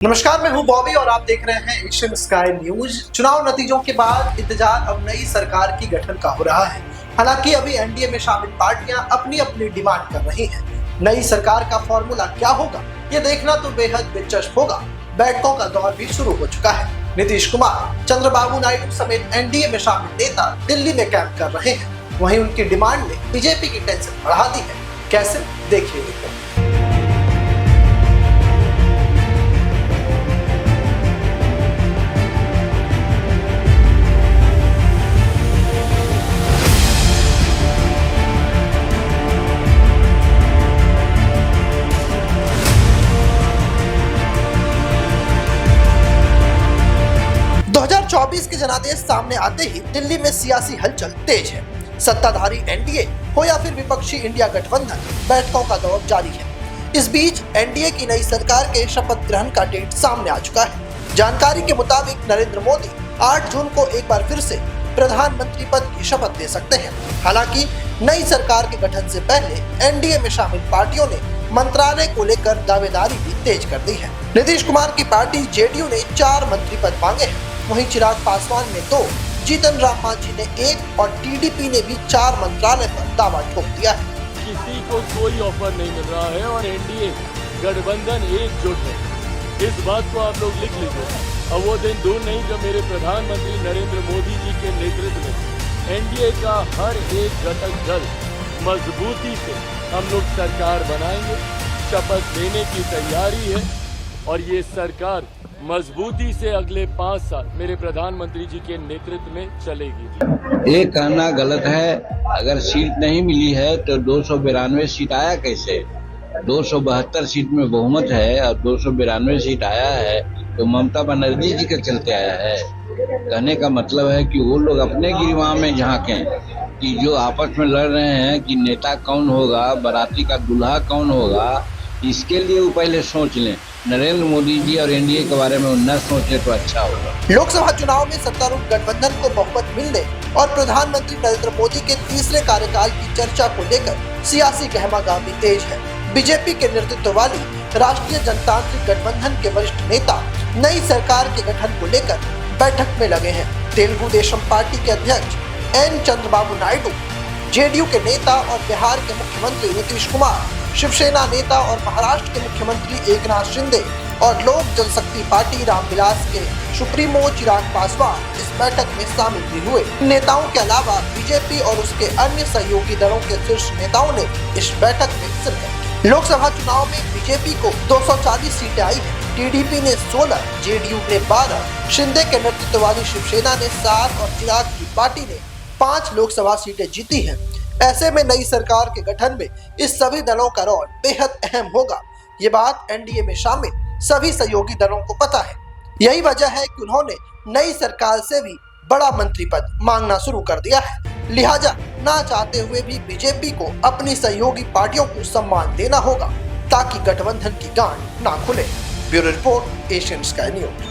नमस्कार, मैं हूं बॉबी और आप देख रहे हैं एशियन स्काई न्यूज। चुनाव नतीजों के बाद इंतजार अब नई सरकार की गठन का हो रहा है। हालांकि अभी एनडीए में शामिल पार्टियां अपनी अपनी डिमांड कर रही हैं। नई सरकार का फॉर्मूला क्या होगा, ये देखना तो बेहद दिलचस्प होगा। बैठकों का दौर भी शुरू हो चुका है। नीतीश कुमार, चंद्रबाबू नायडू समेत एनडीए में शामिल नेता दिल्ली में कैंप कर रहे हैं। वहीं उनकी डिमांड ने बीजेपी की टेंशन बढ़ा दी है। कैसे, देखिए रिपोर्ट। 2024 के जनादेश सामने आते ही दिल्ली में सियासी हलचल तेज है। सत्ताधारी एनडीए हो या फिर विपक्षी इंडिया गठबंधन, बैठकों का दौर जारी है। इस बीच एनडीए की नई सरकार के शपथ ग्रहण का डेट सामने आ चुका है। जानकारी के मुताबिक नरेंद्र मोदी 8 जून को एक बार फिर से प्रधानमंत्री पद की शपथ ले सकते हैं। हालांकि नई सरकार के गठन से पहले एनडीए में शामिल पार्टियों ने मंत्रालय को लेकर दावेदारी भी तेज कर दी है। नीतीश कुमार की पार्टी जेडीयू ने 4 मंत्री पद मांगे हैं। वहीं चिराग पासवान ने 2, जीतन राम मांझी ने 1 और टीडीपी ने भी 4 मंत्रालय पर दावा ठोक दिया है। किसी को कोई ऑफर नहीं मिल रहा है और एनडीए गठबंधन एकजुट है। इस बात को आप लोग लिख लीजिए। अब वो दिन दूर नहीं जब मेरे प्रधानमंत्री नरेंद्र मोदी जी के नेतृत्व में एनडीए का हर एक घटक दल मजबूती से हम लोग सरकार बनाएंगे। शपथ लेने की तैयारी है और ये सरकार मजबूती से अगले 5 साल मेरे प्रधानमंत्री जी के नेतृत्व में चलेगी। ये कहना गलत है। अगर सीट नहीं मिली है तो 292 सीट आया कैसे? 272 सीट में बहुमत है और 292 सीट आया है तो ममता बनर्जी जी के चलते आया है। कहने का मतलब है कि वो लोग अपने गिरवा में झांकें कि जो आपस में लड़ रहे हैं कि नेता कौन होगा, बाराती का दूल्हा कौन होगा, इसके लिए वो पहले सोच लें। नरेंद्र मोदी जी और एनडीए के बारे में न सोचे तो अच्छा होगा। लोकसभा चुनाव में सत्तारूढ़ गठबंधन को बहुमत मिलने और प्रधानमंत्री नरेंद्र मोदी के तीसरे कार्यकाल की चर्चा को लेकर सियासी गहमागहमी तेज है। बीजेपी के नेतृत्व वाली राष्ट्रीय जनतांत्रिक गठबंधन के वरिष्ठ नेता नई सरकार के गठन को लेकर बैठक में लगे हैं। तेलुगु देशम पार्टी के अध्यक्ष एन चंद्रबाबू नायडू, जेडीयू के नेता और बिहार के मुख्यमंत्री नीतीश कुमार, शिवसेना नेता और महाराष्ट्र के मुख्यमंत्री एकनाथ शिंदे और लोक जनशक्ति पार्टी रामविलास के सुप्रीमो चिराग पासवान इस बैठक में शामिल भी हुए। नेताओं के अलावा बीजेपी और उसके अन्य सहयोगी दलों के शीर्ष नेताओं ने इस बैठक में शिरकत की। लोकसभा चुनाव में बीजेपी को 240 सीटें आई है। टीडीपी ने 16, जेडीयू ने 12, शिंदे के नेतृत्व वाली शिवसेना ने 7 और चिराग की पार्टी ने 5 लोकसभा सीटें जीती हैं। ऐसे में नई सरकार के गठन में इस सभी दलों का रोल बेहद अहम होगा। ये बात एनडीए में शामिल सभी सहयोगी दलों को पता है। यही वजह है कि उन्होंने नई सरकार से भी बड़ा मंत्री पद मांगना शुरू कर दिया है। लिहाजा ना चाहते हुए भी बीजेपी को अपनी सहयोगी पार्टियों को सम्मान देना होगा ताकि गठबंधन की गांठ ना खुले। Bureau report, Asian sky news.